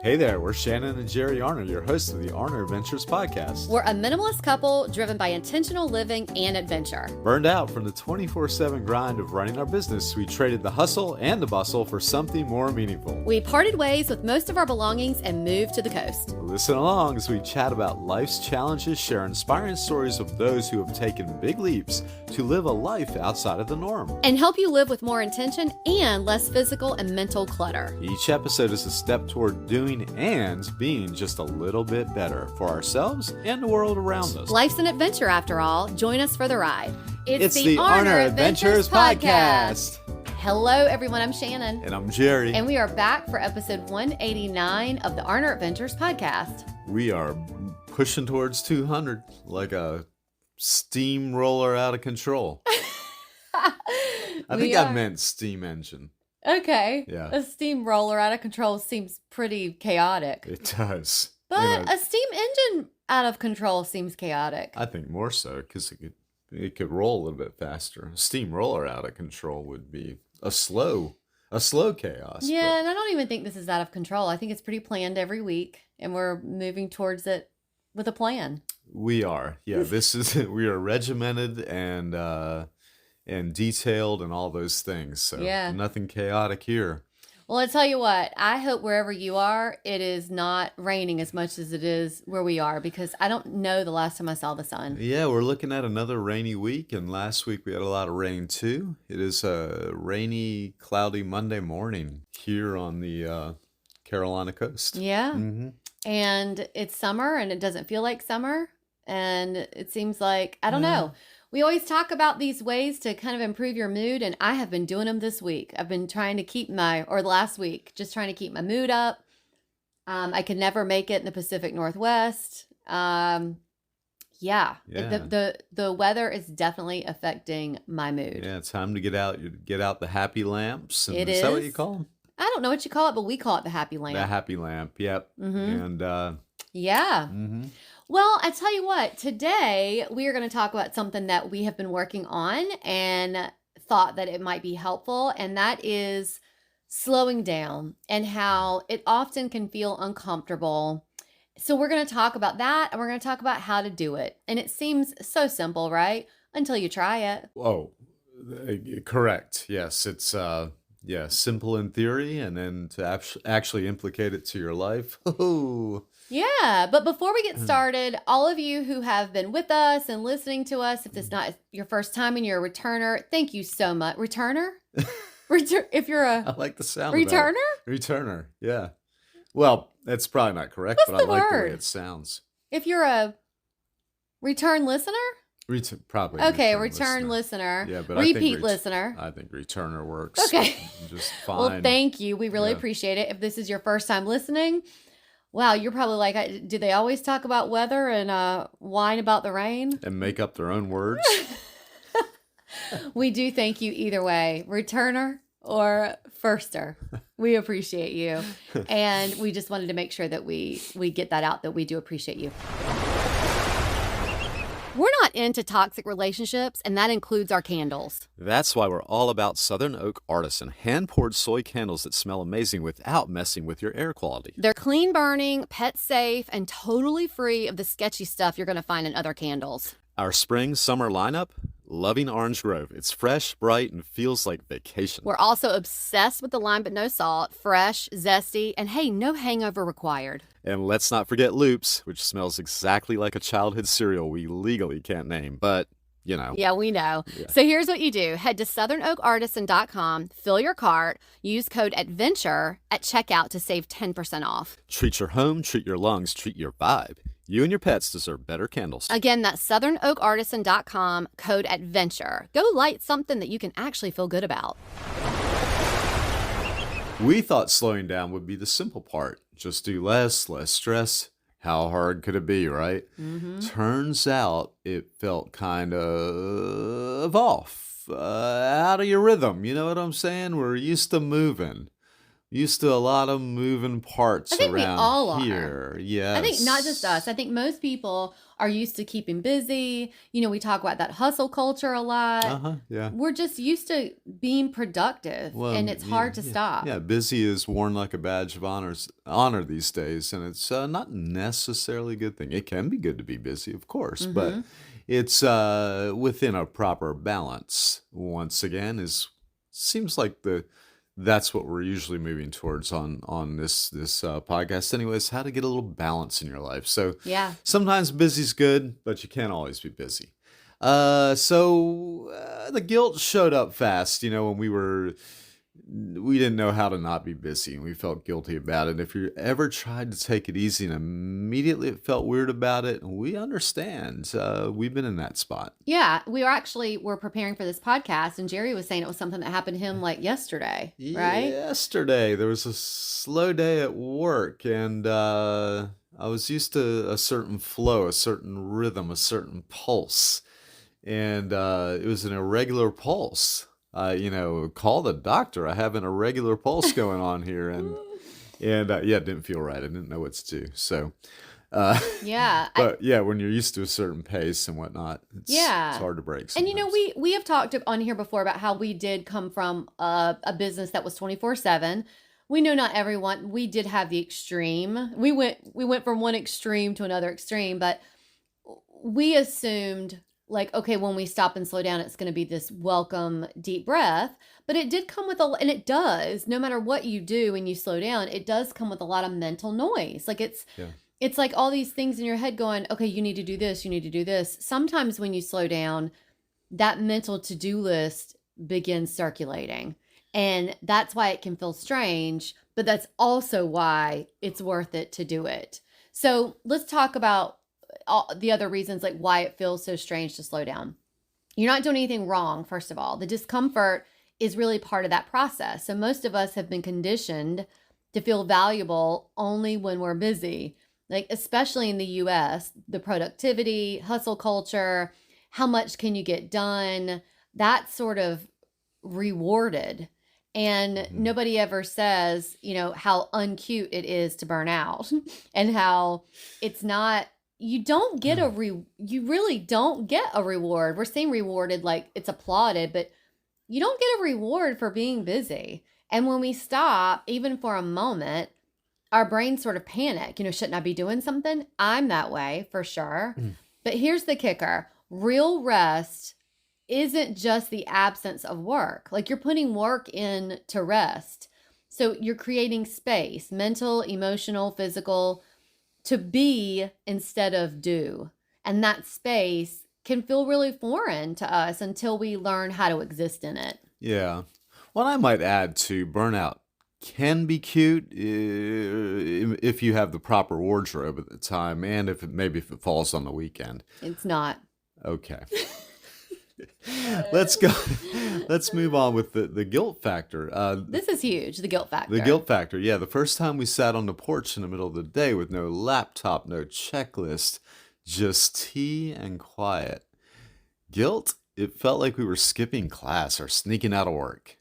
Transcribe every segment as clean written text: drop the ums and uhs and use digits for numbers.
Hey there, we're Shannon and Jerry Arner, your hosts of the Arner Adventures podcast. We're a minimalist couple driven by intentional living and adventure. Burned out from the 24/7 grind of running our business, we traded the hustle and the bustle for something more meaningful. We parted ways with most of our belongings and moved to the coast. Listen along as we chat about life's challenges, share inspiring stories of those who have taken big leaps to live a life outside of the norm, And help you live with more intention and less physical and mental clutter. Each episode is a step toward doing and being just a little bit better for ourselves and the world around us. Life's an adventure after all. Join us for the ride. It's the Arner Adventures podcast. Hello, everyone. I'm Shannon. And I'm Jerry. And we are back for episode 189 of the Arner Adventures podcast. We are pushing towards 200 like a steamroller out of control. I think I meant steam engine. Okay. Yeah. A steamroller out of control seems pretty chaotic. It does. But a steam engine out of control seems chaotic. I think more so because it could roll a little bit faster. A steamroller out of control would be a slow chaos. Yeah, and I don't even think this is out of control. I think it's pretty planned every week, and we're moving towards it with a plan. We are. Yeah, we are regimented and detailed and all those things. So Yeah. Nothing chaotic here. Well, I tell you what, I hope wherever you are, it is not raining as much as it is where we are, because I don't know the last time I saw the sun. Yeah, we're looking at another rainy week, and last week we had a lot of rain too. It is a rainy, cloudy Monday morning here on the Carolina coast. Yeah. Mm-hmm. And it's summer, and it doesn't feel like summer. And it seems like, I don't know. We always talk about these ways to kind of improve your mood, and I have been doing them this week. I've been trying to keep last week, just trying to keep my mood up. I could never make it in the Pacific Northwest. The weather is definitely affecting my mood. Yeah, it's time to get out the happy lamps. And Is that what you is. call them? I don't know what you call it, but we call it the happy lamp. The happy lamp. Yep. Mhm. And Yeah. mhm. Well, I tell you what, today we are going to talk about something that we have been working on and thought that it might be helpful, and that is slowing down and how it often can feel uncomfortable. So we're going to talk about that, and we're going to talk about how to do it. And it seems so simple, right? Until you try it. Oh, correct. Yes, it's simple in theory, and then to actually implicate it to your life. Oh. Yeah, but before we get started, all of you who have been with us and listening to us, if this is not your first time and you're a returner, thank you so much. Returner? If you're I a like the sound returner? of that. Returner, yeah. Well, that's probably not correct, What's but I the like the way word? it sounds. If you're a return listener? Probably. Okay, return listener. Yeah, but repeat I think listener. I think returner works. Okay. Just fine. Well, thank you. We really Yeah. appreciate it. If this is your first time listening, wow, you're probably like, do they always talk about weather and whine about the rain? And make up their own words. We do thank you either way, returner or firster. We appreciate you. And we just wanted to make sure that we get that out, that we do appreciate you. We're not into toxic relationships, and that includes our candles. That's why we're all about Southern Oak Artisan hand-poured soy candles that smell amazing without messing with your air quality. They're clean burning, pet safe, and totally free of the sketchy stuff you're going to find in other candles. Our spring-summer lineup, loving Orange Grove. It's fresh, bright, and feels like vacation. We're also obsessed with the lime but no salt, fresh, zesty, and hey, no hangover required. And let's not forget Loops, which smells exactly like a childhood cereal we legally can't name, but, you know. Yeah, we know. Yeah. So here's what you do. Head to southernoakartisan.com, fill your cart, use code ADVENTURE at checkout to save 10% off. Treat your home, treat your lungs, treat your vibe. You and your pets deserve better candles. Again, that's southernoakartisan.com, code ADVENTURE. Go light something that you can actually feel good about. We thought slowing down would be the simple part. Just do less stress. How hard could it be, right? Mm-hmm. Turns out it felt kind of off, out of your rhythm. You know what I'm saying? We're used to moving. used to a lot of moving I parts think we around all are. here. I think not just us. Yes. I think most people are used to keeping busy. We talk about that hustle culture a lot. Uh-huh. Yeah. We're just used to being productive, and Well, it's yeah, hard to yeah, stop. yeah. Busy is worn like a badge of honor these days, and it's not necessarily a good thing. It can be good to be busy, of course, but Hmm. it's within a proper balance. Once again, is seems like that's what we're usually moving towards on this podcast. Anyways, how to get a little balance in your life. So Yeah. sometimes busy's good, but you can't always be busy. So the guilt showed up fast, when we didn't know how to not be busy and we felt guilty about it. If you ever tried to take it easy and immediately it felt weird about it, we understand. We've been in that spot. Yeah. We're preparing for this podcast, and Jerry was saying it was something that happened to him like yesterday, right? Yesterday, there was a slow day at work, and I was used to a certain flow, a certain rhythm, a certain pulse, and it was an irregular pulse. Call the doctor. I have an irregular pulse going on here, and yeah, it didn't feel right. I didn't know what to do. So, uh, Yeah. but yeah, when you're used to a certain pace and whatnot, it's Yeah. hard to break And sometimes. we have talked on here before about how we did come from a business that was 24/7. We know not everyone. We did have the extreme. We went from one extreme to another extreme, but we assumed like, okay, when we stop and slow down, it's going to be this welcome deep breath. But it did come with and it does, no matter what you do when you slow down, it does come with a lot of mental noise. Like Yeah. it's like all these things in your head going, okay, you need to do this, you need to do this. Sometimes when you slow down, that mental to-do list begins circulating. And that's why it can feel strange, but that's also why it's worth it to do it. So let's talk about all the other reasons, like why it feels so strange to slow down. You're not doing anything wrong, first of all. The discomfort is really part of that process. So most of us have been conditioned to feel valuable only when we're busy. Like, especially in the US, the productivity, hustle culture, how much can you get done? That's sort of rewarded. And Mhm. nobody ever says, how uncute it is to burn out and how it's not, you don't get you really don't get a reward. We're saying rewarded like it's applauded, but you don't get a reward for being busy. And when we stop, even for a moment, our brains sort of panic. Shouldn't I be doing something? I'm that way for sure. Mm. But here's the kicker: real rest isn't just the absence of work. Like, you're putting work in to rest. So you're creating space, mental, emotional, physical, to be instead of do. And that space can feel really foreign to us until we learn how to exist in it. Yeah. What I might add to burnout can be cute if you have the proper wardrobe at the time and if it falls on the weekend. It's not. Okay. Let's go. Let's move on with the guilt factor. This is huge, the guilt factor. The guilt factor. Yeah, the first time we sat on the porch in the middle of the day with no laptop, no checklist, just tea and quiet. Guilt, it felt like we were skipping class or sneaking out of work.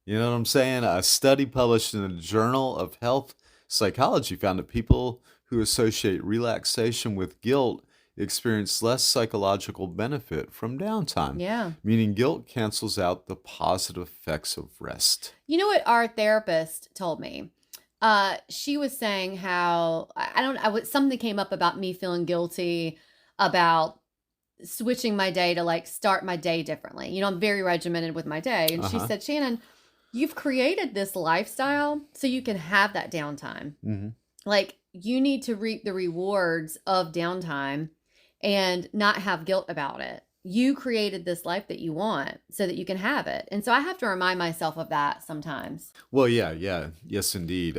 You know what I'm saying? A study published in the Journal of Health Psychology found that people who associate relaxation with guilt experience less psychological benefit from downtime, Yeah. meaning guilt cancels out the positive effects of rest. You know what our therapist told me? She was saying how something came up about me feeling guilty about switching my day to like start my day differently. I'm very regimented with my day. And she Uh-huh. said, Shannon, you've created this lifestyle so you can have that downtime. Hmm. Like, you need to reap the rewards of downtime and not have guilt about it. You created this life that you want so that you can have it. And so I have to remind myself of that sometimes. Well, yeah, yes, indeed.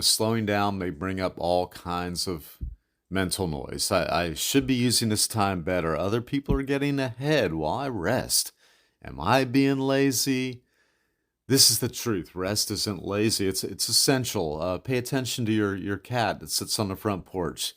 Slowing down may bring up all kinds of mental noise. I should be using this time better. Other people are getting ahead while I rest. Am I being lazy? This is the truth. Rest isn't lazy. It's essential. Pay attention to your cat that sits on the front porch.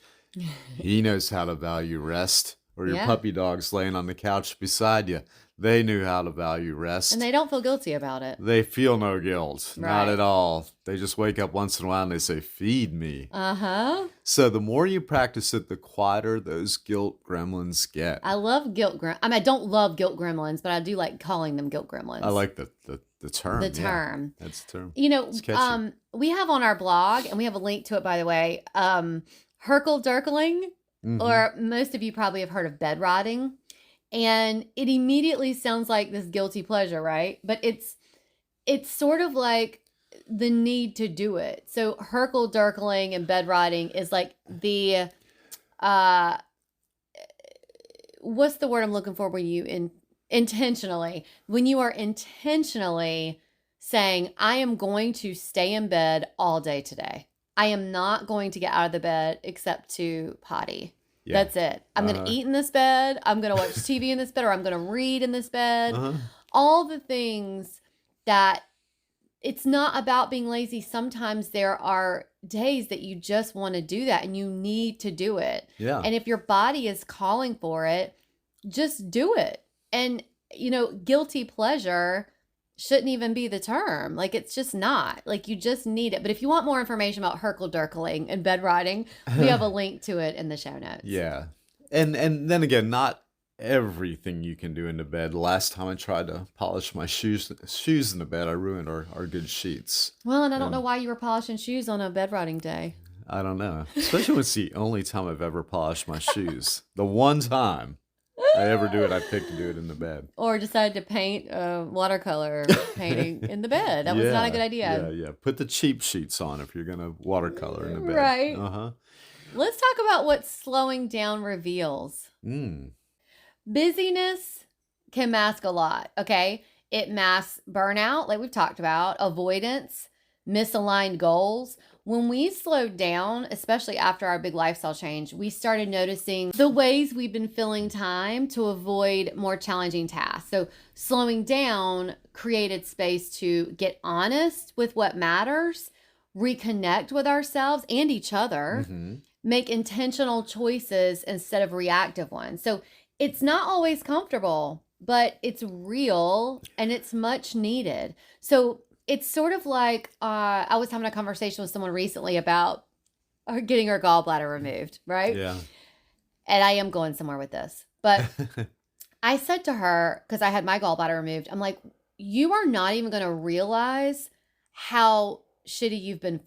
He knows how to value rest. or your Yeah. puppy dog's laying on the couch beside you. They knew how to value And rest. they don't feel guilty about it. They feel no guilt, not Right. at all. They just wake up once in a while and they say, "Feed me." Uh-huh. So the more you practice it, the quieter those guilt gremlins get. I love guilt gremlins. I mean, I don't love guilt gremlins, but I do like calling them guilt gremlins. I like the term. the Yeah, term. that's the term. You know, It's catchy. we have on our blog, and we have a link to it, by the way, Herkel Dirkling, Mhm. or most of you probably have heard of bed rotting. And it immediately sounds like this guilty pleasure, right? But it's sort of like the need to do it. So Herkel Dirkling and bed rotting is like the uh what's the word I'm looking for when you intentionally, when you are intentionally saying, I am going to stay in bed all day today. I am not going to get out of the bed except to potty. Yeah. That's it. I'm going Uh-huh. to eat in this bed. I'm going to watch TV in this bed, or I'm going to read in this bed. Uh-huh. All the things that it's not about being lazy. Sometimes there are days that you just want to do that and you need to do it. Yeah. And if your body is calling for it, just do it. And, you know, guilty pleasure shouldn't even be the term. Like, it's just not. Like, you just need it. But if you want more information about Herkel Dirkling and bed rotting, we have a link to it in the show notes. Yeah. And then again, not everything you can do in the bed. Last time I tried to polish my shoes in the bed, I ruined our good sheets. Well, and I don't Yeah. know why you were polishing shoes on a bed rotting day. I don't know. Especially when it's the only time I've ever polished my shoes. The one time I ever do it, I pick to do it in the bed. Or decided to paint watercolor painting in the bed. That was not a good idea. Yeah. Put the cheap sheets on if you're gonna watercolor in the bed. Right. Uh-huh. Let's talk about what slowing down reveals. Mm. Busyness can mask a lot, okay? It masks burnout, like we've talked about, avoidance, misaligned goals. When we slowed down, especially after our big lifestyle change, we started noticing the ways we've been filling time to avoid more challenging tasks. So slowing down created space to get honest with what matters, reconnect with ourselves and each other, Hmm. make intentional choices instead of reactive ones. So it's not always comfortable, but it's real and it's much needed. So it's sort of like I was having a conversation with someone recently about her getting her gallbladder removed, right? Yeah. And I am going somewhere with this. But I said to her, because I had my gallbladder removed, I'm like, you are not even going to realize how shitty you've been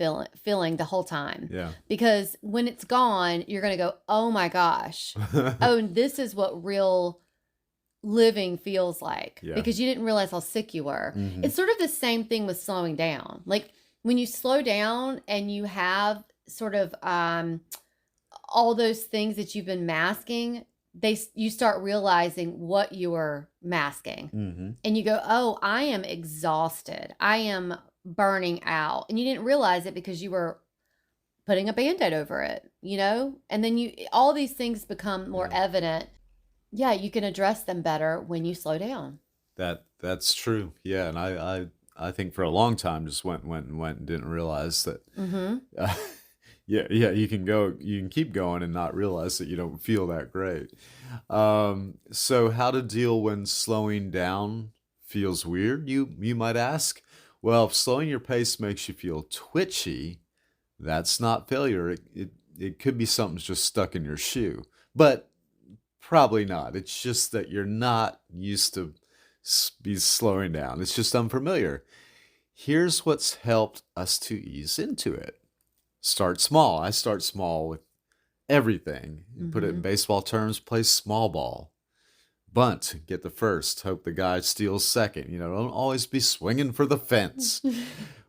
feeling the whole time. Yeah. Because when it's gone, you're going to go, oh my gosh. Oh, and this is what real living feels like. Yeah. Because you didn't realize how sick you were. Mhm. It's sort of the same thing with slowing down. Like when you slow down and you have sort of all those things that you've been masking, you start realizing what you were masking. Mhm. And you go, oh, I am exhausted. I am burning out. And you didn't realize it because you were putting a Band-Aid over it, you know? And then all these things become more Yeah. evident. Yeah, you can address them better when you slow down. That's true. Yeah, and I think for a long time just went and didn't realize that. Mm-hmm. Uh, yeah, you can keep going and not realize that you don't feel that great. So how to deal when slowing down feels weird, you might ask? Well, if slowing your pace makes you feel twitchy, that's not failure. It could be something's just stuck in your shoe, but probably not. It's just that you're not used to be slowing down. It's just unfamiliar. Here's what's helped us to ease into it. Start small. I start small with everything. Put it in baseball terms, play small ball. Bunt, get the first. Hope the guy steals second. Don't always be swinging for the fence.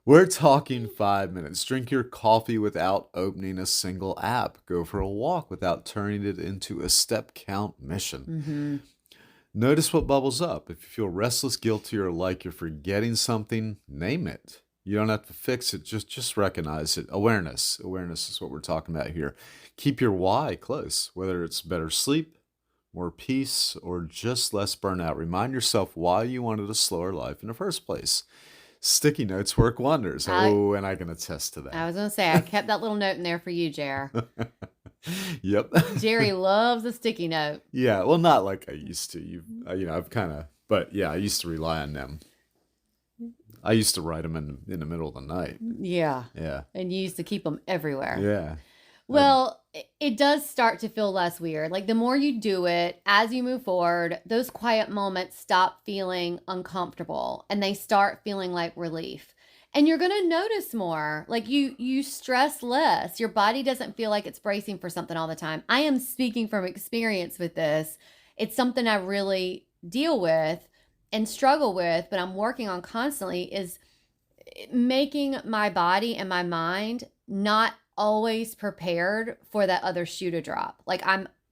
We're talking 5 minutes. Drink your coffee without opening a single app. Go for a walk without turning it into a step count mission. Mm-hmm. Notice what bubbles up. If you feel restless, guilty, or like you're forgetting something, name it. You don't have to fix it. Just recognize it. Awareness. Awareness is what we're talking about here. Keep your why close, whether it's better sleep, more peace, or just less burnout. Remind yourself why you wanted a slower life in the first place. Sticky notes work wonders. And I can attest to that. I was going to say, I kept that little note in there for you, Jer. Yep. Jerry loves a sticky note. Yeah, well, not like I used to. I've kind of, but yeah, I used to rely on them. I used to write them in the middle of the night. Yeah. Yeah, And you used to keep them everywhere. yeah, I, Well, it does start to feel less weird. Like the more you do it, as you move forward, those quiet moments stop feeling uncomfortable and they start feeling like relief. And you're going to notice more. Like you stress less. Your body doesn't feel like it's bracing for something all the time. I am speaking from experience with this. It's something I really deal with and struggle with, but I'm working on constantly is making my body and my mind not always prepared for that other shoe to drop. Like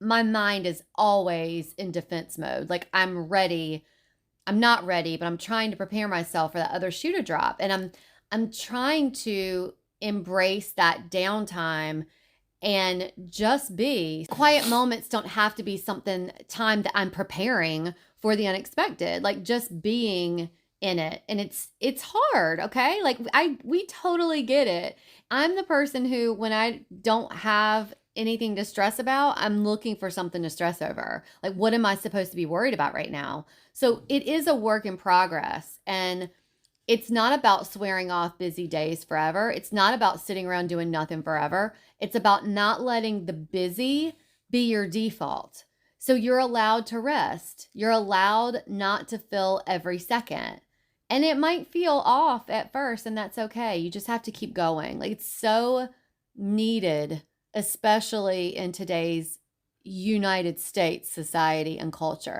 my mind is always in defense mode. Like I'm ready. I'm not ready, but I'm trying to prepare myself for that other shoe to drop. And I'm trying to embrace that downtime and just be. Quiet moments don't have to be something time that I'm preparing for the unexpected. Like just being in it. And it's hard, okay? Like we totally get it. I'm the person who when I don't have anything to stress about, I'm looking for something to stress over. Like what am I supposed to be worried about right now? So it is a work in progress, and it's not about swearing off busy days forever. It's not about sitting around doing nothing forever. It's about not letting the busy be your default. So you're allowed to rest. You're allowed not to fill every second. And it might feel off at first, and that's okay. You just have to keep going. Like it's so needed, especially in today's United States society and culture.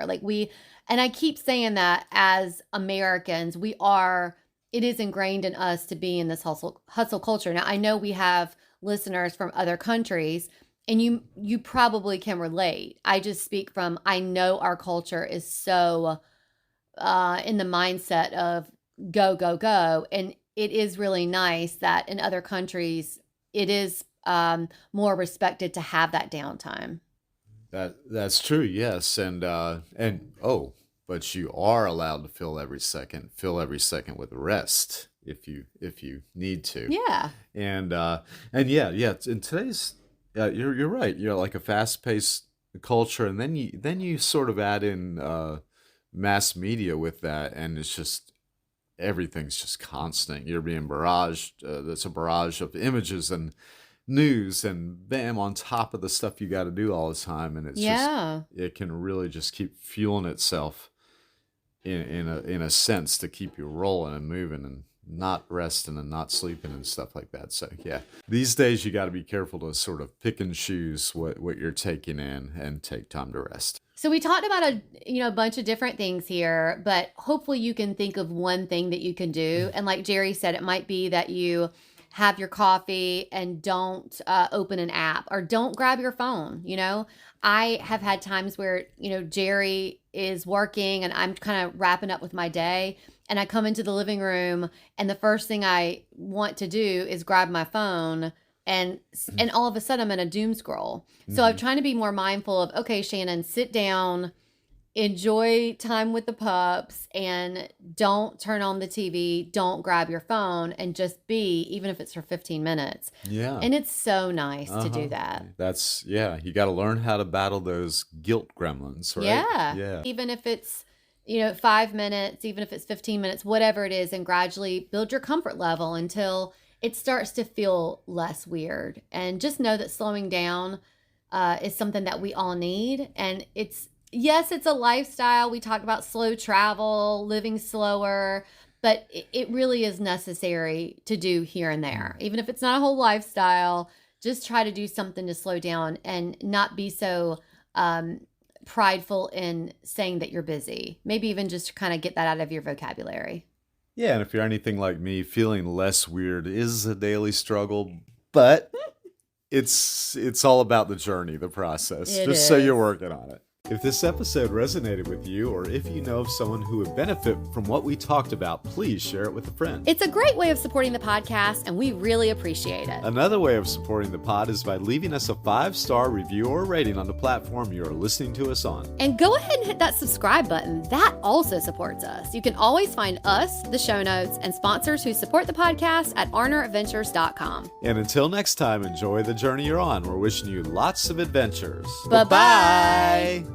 And I keep saying that as Americans, it is ingrained in us to be in this hustle culture. Now, I know we have listeners from other countries, and you probably can relate. I just speak from, I know our culture is so in the mindset of go, go, go. And it is really nice that in other countries, it is more respected to have that downtime. that's true. Yes, and oh, but you are allowed to fill every second with rest if you need to. Yeah. And yeah, in today's you're right. You're like a fast paced culture, and then you sort of add in mass media with that, and it's just everything's just constant. You're being barraged. That's a barrage of images and news, and bam on top of the stuff you got to do all the time, and Yeah. it can really just keep fueling itself in a sense to keep you rolling and moving and not resting and not sleeping and stuff like that. So yeah, these days you got to be careful to sort of pick and choose what you're taking in and take time to rest. So we talked about a bunch of different things here, but hopefully you can think of one thing that you can do. And like Jerry said, it might be that you have your coffee and don't open an app or don't grab your phone. I have had times where, Jerry is working and I'm kind of wrapping up with my day, and I come into the living room and the first thing I want to do is grab my phone, and all of a sudden I'm in a doom scroll. So I'm Hmm. trying to be more mindful of, okay, Shannon, sit down, enjoy time with the pups, and don't turn on the TV, don't grab your phone, and just be, even if it's for 15 minutes. Yeah. And it's so nice to Uh-huh. do that. That's yeah. You got to learn how to battle those guilt gremlins, right? Yeah. Yeah. Even if it's, 5 minutes, even if it's 15 minutes, whatever it is, and gradually build your comfort level until it starts to feel less weird. And just know that slowing down is something that we all need. And yes, it's a lifestyle. We talked about slow travel, living slower, but it really is necessary to do here and there. Even if it's not a whole lifestyle, just try to do something to slow down and not be so prideful in saying that you're busy. Maybe even just kind of get that out of your vocabulary. Yeah, and if you're anything like me, feeling less weird is a daily struggle, but it's all about the journey, the process. It Just so is. you're working on it. If this episode resonated with you, or if you know of someone who would benefit from what we talked about, please share it with a friend. It's a great way of supporting the podcast, and we really appreciate it. Another way of supporting the pod is by leaving us a 5-star review or rating on the platform you are listening to us on. And go ahead and hit that subscribe button. That also supports us. You can always find us, the show notes, and sponsors who support the podcast at arneradventures.com. And until next time, enjoy the journey you're on. We're wishing you lots of adventures. Bye-bye.